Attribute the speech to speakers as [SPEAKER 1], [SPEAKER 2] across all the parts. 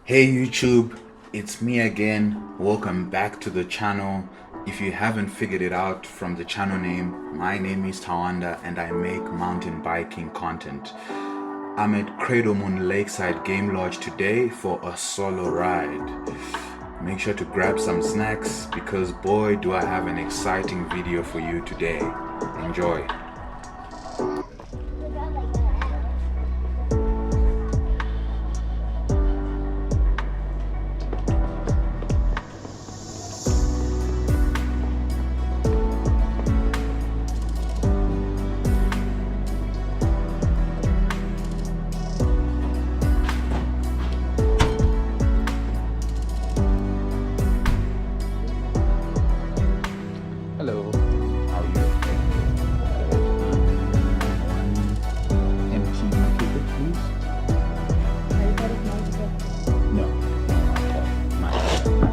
[SPEAKER 1] Hey YouTube, it's me again. Welcome back to the channel. If you haven't figured it out from the channel name, my name is Tawanda and I make mountain biking content. I'm at Cradle Lakeside Game Lodge today for a solo ride. Make sure to grab some snacks because boy do I have an exciting video for you today. Enjoy. Hello, how are you? Empty ticket, please. No, my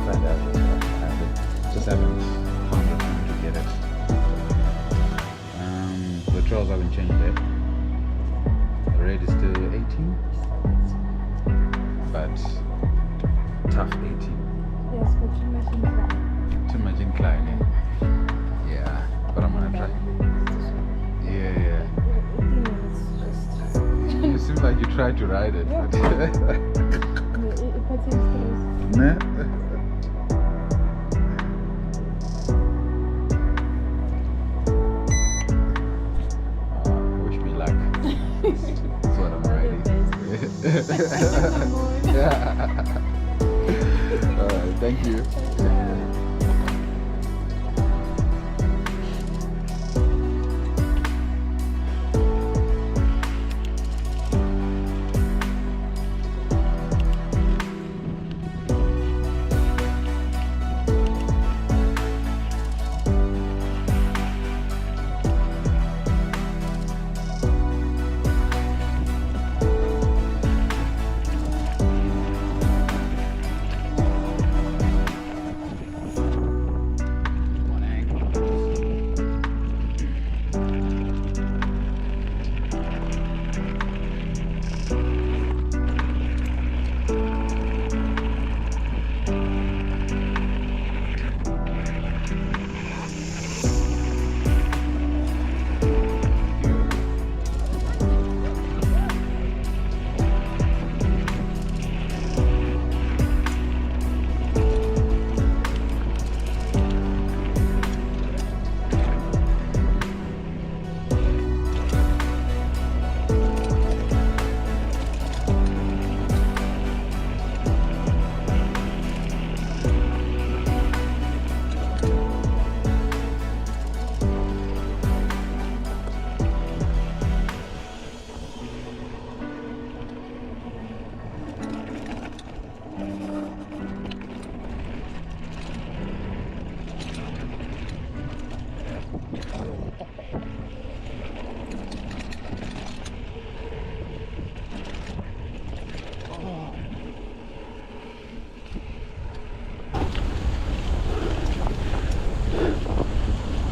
[SPEAKER 1] friend has it. Just haven't found the time to get it. The trails haven't changed yet. The rate is still 18, but tough 18.
[SPEAKER 2] Yes, but too much incline.
[SPEAKER 1] Too much inclining. Yeah, but I'm gonna try. Yeah. It seems like you tried to ride it. Nah. Wish me luck. That's what I'm riding. Yeah. Alright, thank you.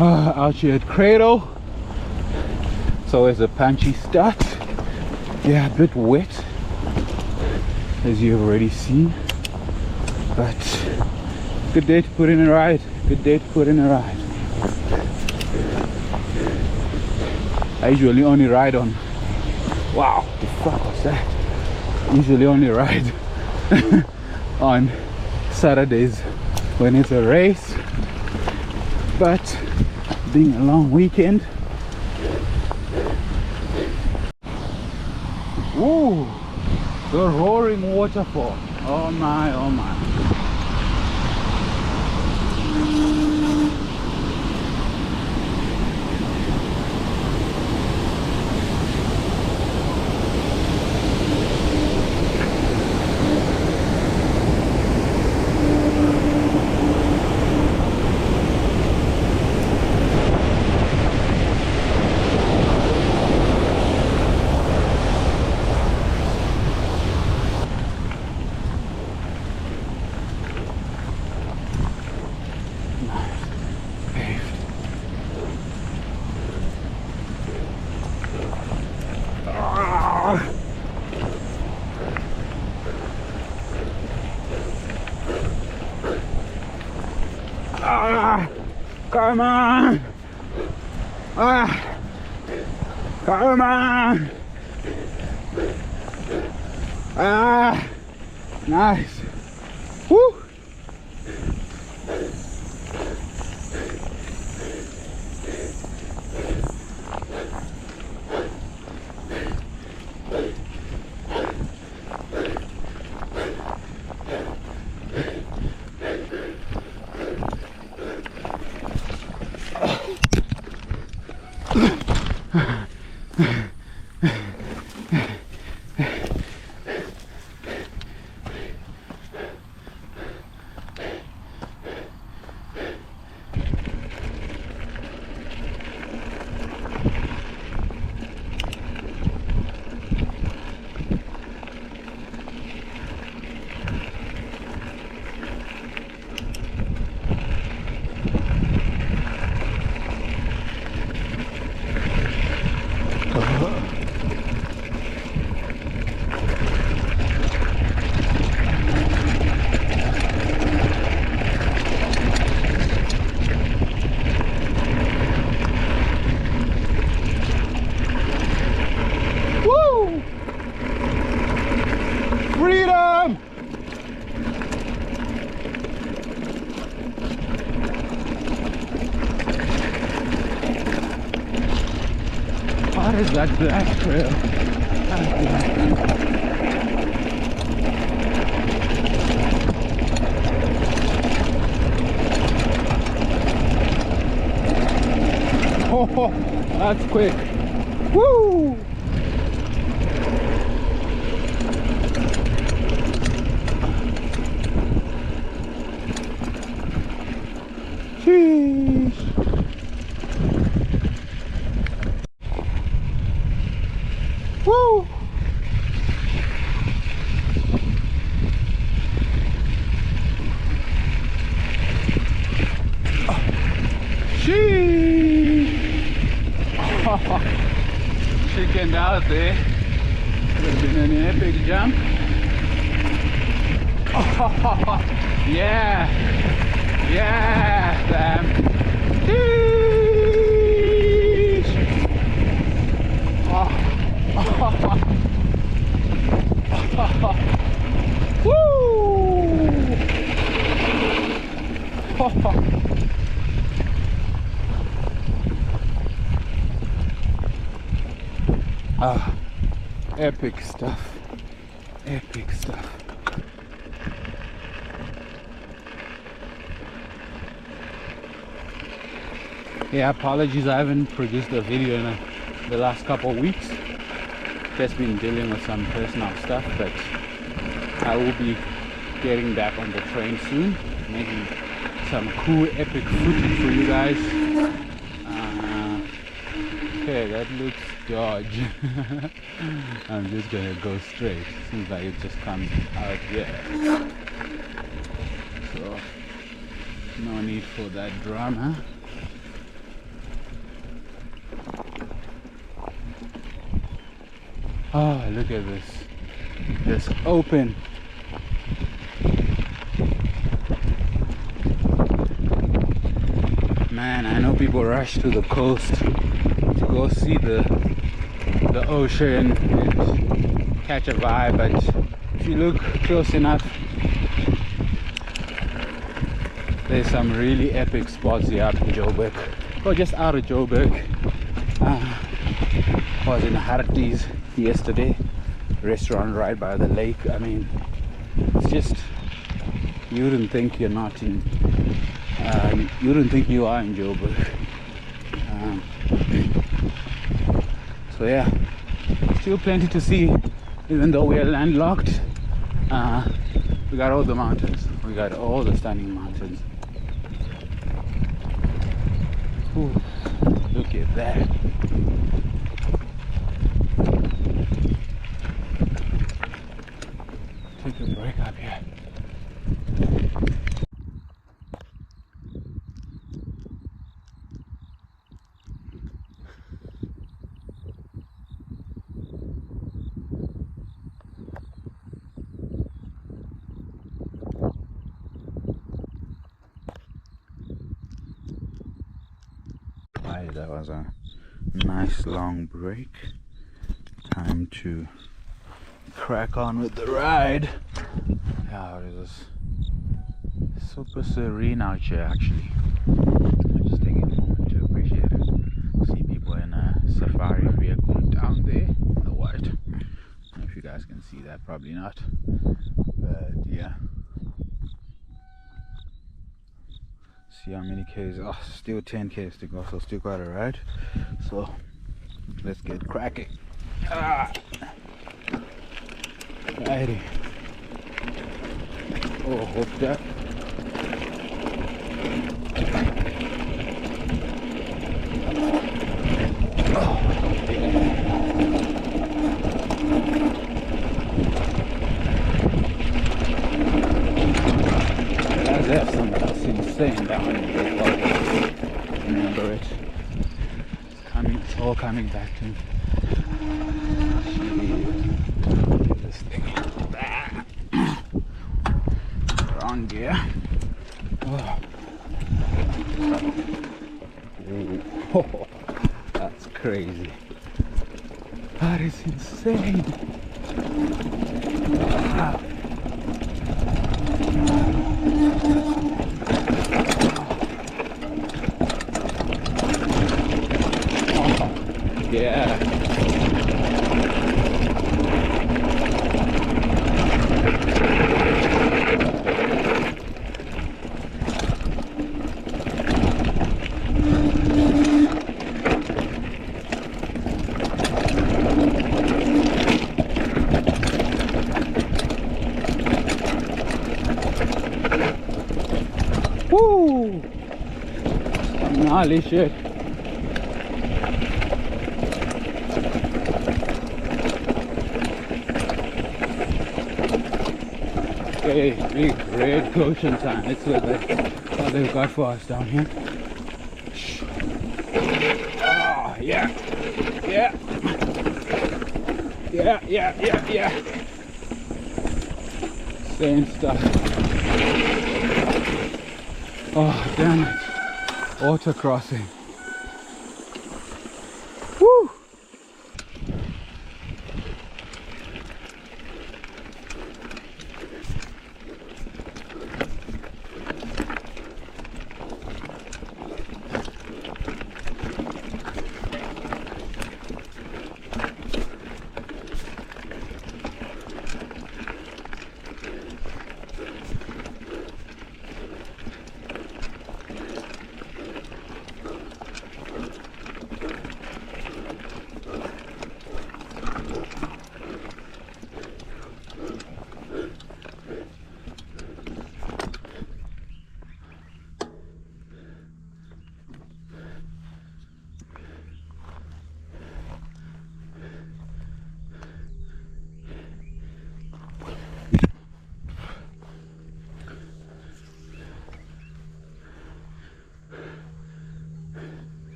[SPEAKER 1] Out here at Cradle, it's always a punchy start. Yeah, a bit wet as you've already seen, but good day to put in a ride. Good day to put in a ride. I usually only ride on, wow, the fuck was that? Usually only ride on Saturdays when it's a race, but being a long weekend. Ooh, the roaring waterfall. Oh my, oh my.
[SPEAKER 3] Come on! Ah! Come on! Ah! Nice! Woo! Freedom! What is that black trail? Oh, that's quick. Woo! Sheesh. Woo! Sheesh. Chickened out there. Would have been an epic jump. Yeah! Yeah, Sam. Sheesh. Woo! Epic stuff. Epic stuff. Yeah, apologies, I haven't produced a video in the last couple of weeks. Just been dealing with some personal stuff, but I will be getting back on the train soon, making some cool epic footage for you guys. Okay, that looks dodge. I'm just gonna go straight. Seems like it just comes out there. So no need for that drama. Oh, look at this. Just open. Man, I know people rush to the coast to go see the ocean and catch a vibe, but if you look close enough, there's some really epic spots here up in Joburg, or just out of Joburg. I was in Harties yesterday, restaurant right by the lake. I mean, it's just, you wouldn't think you're not in, you wouldn't think you are in Joburg. So yeah, still plenty to see, even though we are landlocked. We got all the mountains, we got all the stunning mountains. Ooh, look at that. Take a break up here. that was a nice long break. Time to crack on with the ride. Yeah, it is super serene out here actually. I'm just taking a moment to appreciate it. See people in a safari vehicle down there in the white. I don't know if you guys can see that, probably not. But yeah. See how many Ks? Oh, still 10 Ks to go, so still quite a ride. So let's get cracking. Righty. Oh, hooked up. There's something that's insane down here. Remember it. It's all coming back to me. Get this thing wrong gear. Oh, that's crazy. That is insane. Yeah. Woo! Gnarly shit. Okay, big red Goshen time. That's what they've got for us down here. Oh, yeah. Yeah. Yeah. Same stuff. Oh, damn it. Water crossing. Woo!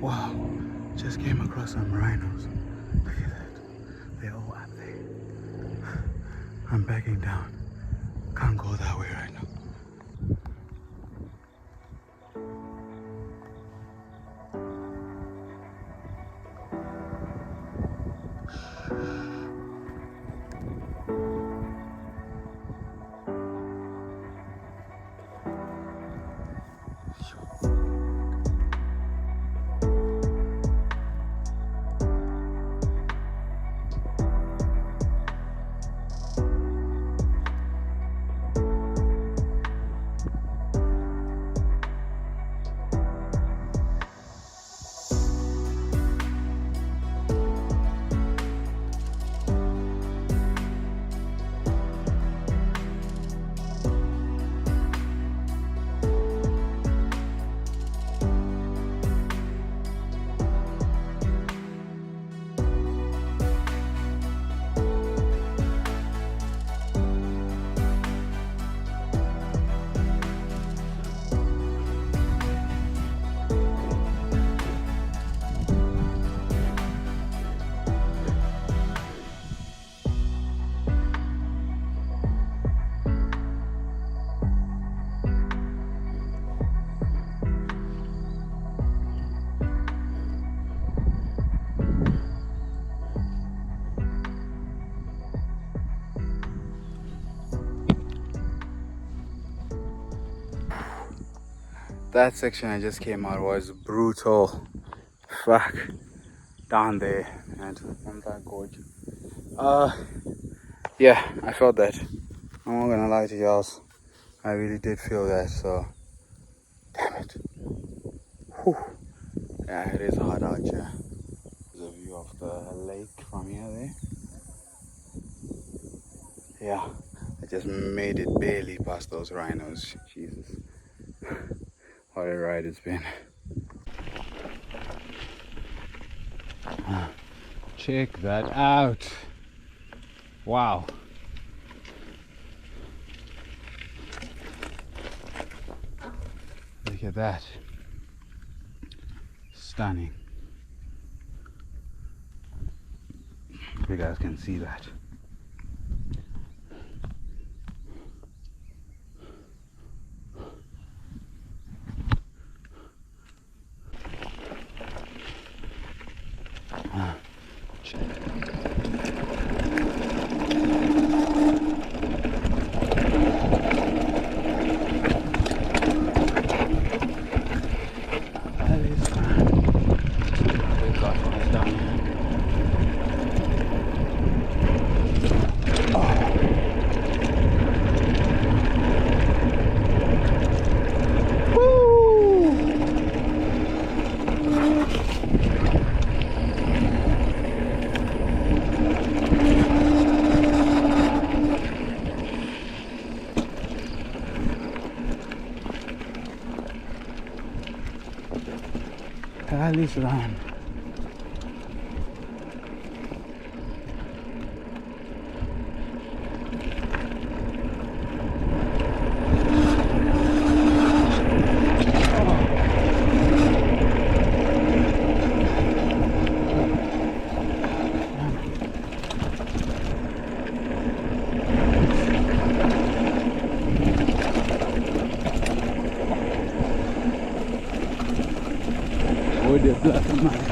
[SPEAKER 3] Wow, just came across some rhinos. Look at that. They're all up there. I'm backing down. Can't go that way right now. That section I just came out was brutal. Fuck. Down there and on that gorge. Yeah, I felt that. I'm not gonna lie to y'all. I really did feel that, so damn it. Whew. Yeah, it is hot out here. There's a view of the lake from here there. Yeah, I just made it barely past those rhinos. Jesus. What a ride it's been. Check that out. Wow. Look at that. Stunning. You guys can see that. Alice Run. Oh, the black man.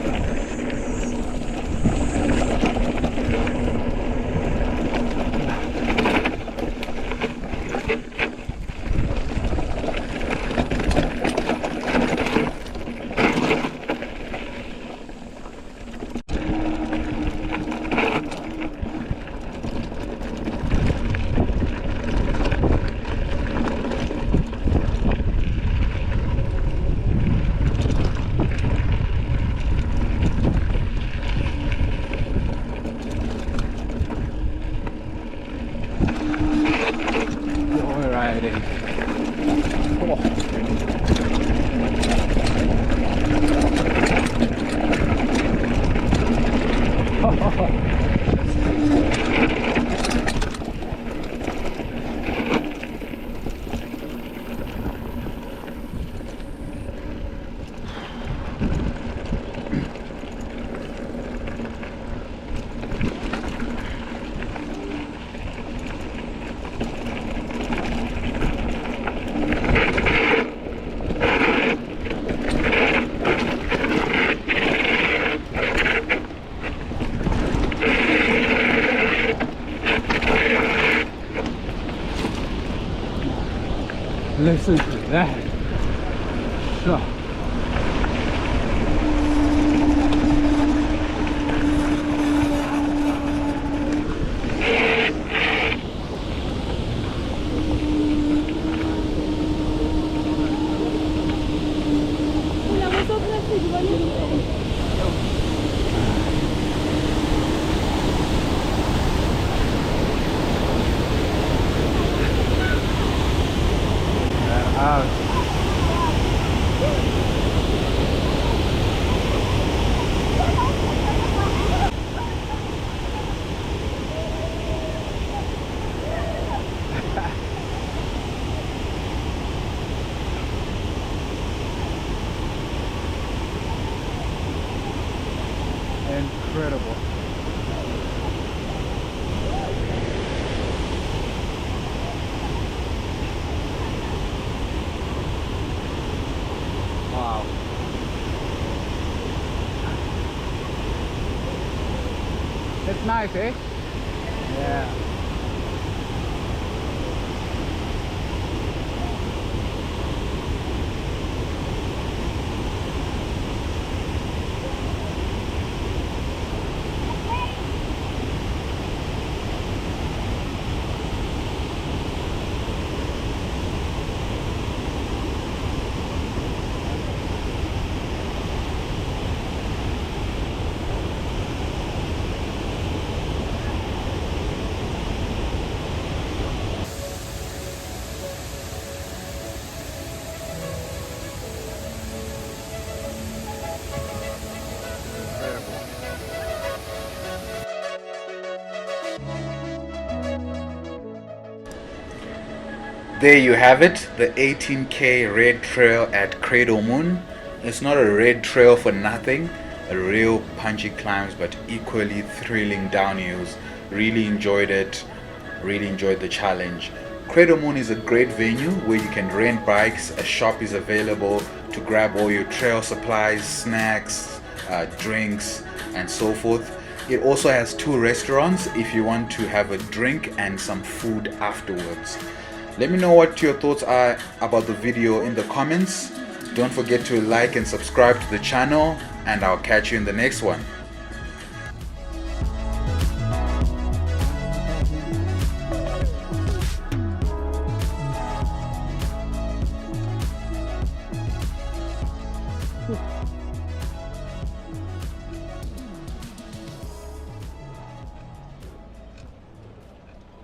[SPEAKER 3] Listen to that. So. Incredible. Wow. It's nice, eh? Yeah.
[SPEAKER 1] There you have it, the 18K red trail at Cradle Moon. It's not a red trail for nothing. A real punchy climbs, but equally thrilling downhills. Really enjoyed it. Really enjoyed the challenge. Cradle Moon is a great venue where you can rent bikes. A shop is available to grab all your trail supplies, snacks, drinks, and so forth. It also has 2 restaurants if you want to have a drink and some food afterwards. Let me know what your thoughts are about the video in the comments. Don't forget to like and subscribe to the channel, and I'll catch you in the next one.